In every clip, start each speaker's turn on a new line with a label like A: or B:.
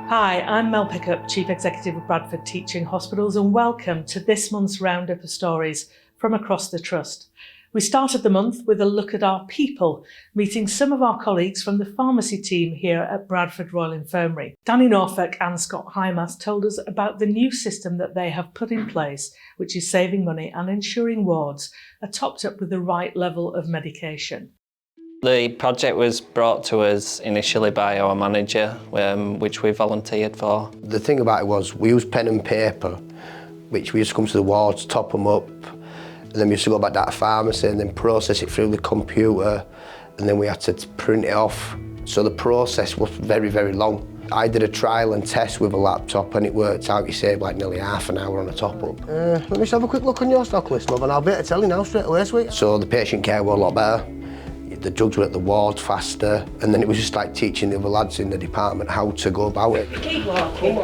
A: Hi, I'm Mel Pickup, Chief Executive of Bradford Teaching Hospitals, and welcome to this month's roundup of stories from across the Trust. We started the month with a look at our people, meeting some of our colleagues from the pharmacy team here at Bradford Royal Infirmary. Danny Norfolk and Scott Hymas told us about the new system that they have put in place, which is saving money and ensuring wards are topped up with the right level of medication.
B: The project was brought to us initially by our manager, which we volunteered for.
C: The thing about it was we used pen and paper, which we used to come to the wards, top them up, and then we used to go back to that pharmacy and then process it through the computer, and then we had to print it off. So the process was very, very long. I did a trial and test with a laptop and it worked out. You saved like nearly half an hour on a top-up. Let me just have a quick look on your stock list, love, and I'll be able to tell you now straight away, sweet. So the patient care was a lot better. The drugs were at the ward faster, and then it was just like teaching the other lads in the department how to go about it.
A: Keep walking.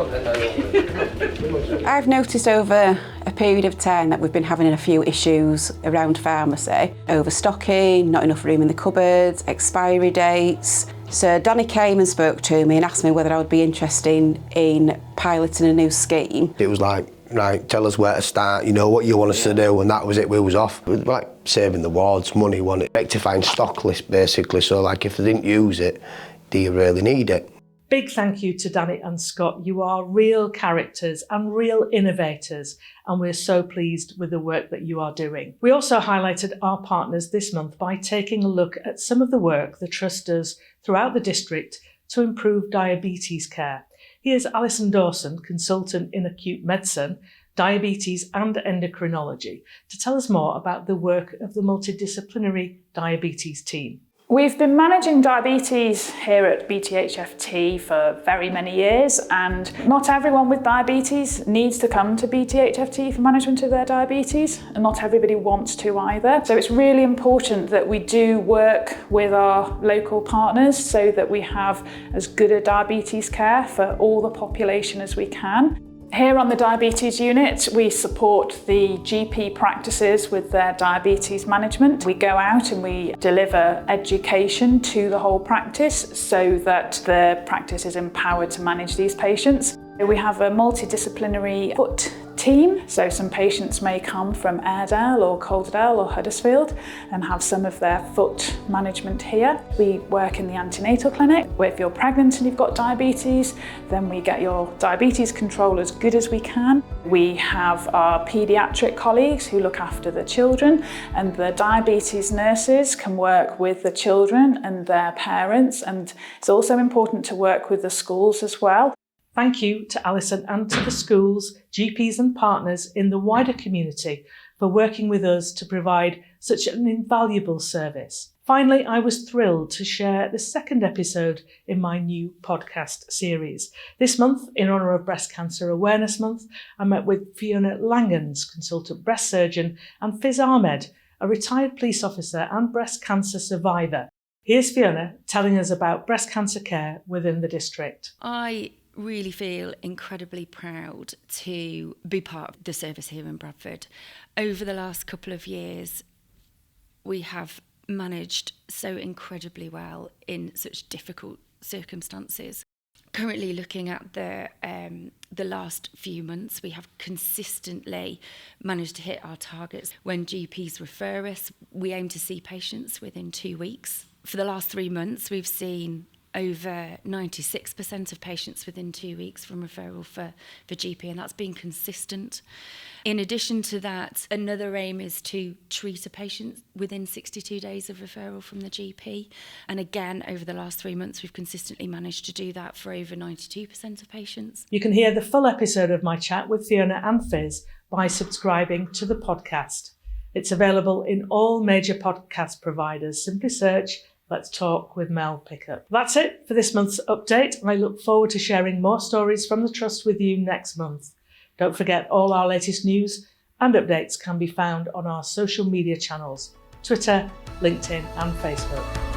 D: I've noticed over a period of time that we've been having a few issues around pharmacy. Overstocking, not enough room in the cupboards, expiry dates. So Danny came and spoke to me and asked me whether I would be interested in piloting a new scheme.
C: It was like, right, tell us where to start, you know, what you want us to do, and that was it, we was off. It was like saving the wards money, wasn't it? Rectifying stock list, basically, so like if they didn't use it, do you really need it?
A: Big thank you to Danny and Scott. You are real characters and real innovators, and we're so pleased with the work that you are doing. We also highlighted our partners this month by taking a look at some of the work the Trust does throughout the district to improve diabetes care. Here's Alison Dawson, consultant in acute medicine, diabetes and endocrinology, to tell us more about the work of the multidisciplinary diabetes team.
E: We've been managing diabetes here at BTHFT for very many years, and not everyone with diabetes needs to come to BTHFT for management of their diabetes, and not everybody wants to either. So it's really important that we do work with our local partners so that we have as good a diabetes care for all the population as we can. Here on the diabetes unit, we support the GP practices with their diabetes management. We go out and we deliver education to the whole practice so that the practice is empowered to manage these patients. We have a multidisciplinary foot team, so some patients may come from Airedale or Calderdale or Huddersfield and have some of their foot management here. We work in the antenatal clinic, where if you're pregnant and you've got diabetes, then we get your diabetes control as good as we can. We have our paediatric colleagues who look after the children, and the diabetes nurses can work with the children and their parents, and it's also important to work with the schools as well.
A: Thank you to Alison and to the schools, GPs and partners in the wider community for working with us to provide such an invaluable service. Finally, I was thrilled to share the second episode in my new podcast series. This month, in honour of Breast Cancer Awareness Month, I met with Fiona Langens, consultant breast surgeon, and Fiz Ahmed, a retired police officer and breast cancer survivor. Here's Fiona telling us about breast cancer care within the district.
F: I really feel incredibly proud to be part of the service here in Bradford. Over the last couple of years, we have managed so incredibly well in such difficult circumstances. Currently looking at the last few months, we have consistently managed to hit our targets. When GPs refer us, we aim to see patients within 2 weeks. For the last 3 months, we've seen over 96% of patients within 2 weeks from referral for GP, and that's been consistent. In addition to that, another aim is to treat a patient within 62 days of referral from the GP. And again, over the last 3 months, we've consistently managed to do that for over 92% of patients.
A: You can hear the full episode of my chat with Fiona and Fiz by subscribing to the podcast. It's available in all major podcast providers. Simply search Let's Talk with Mel Pickup. That's it for this month's update. I look forward to sharing more stories from the Trust with you next month. Don't forget, all our latest news and updates can be found on our social media channels, Twitter, LinkedIn and Facebook.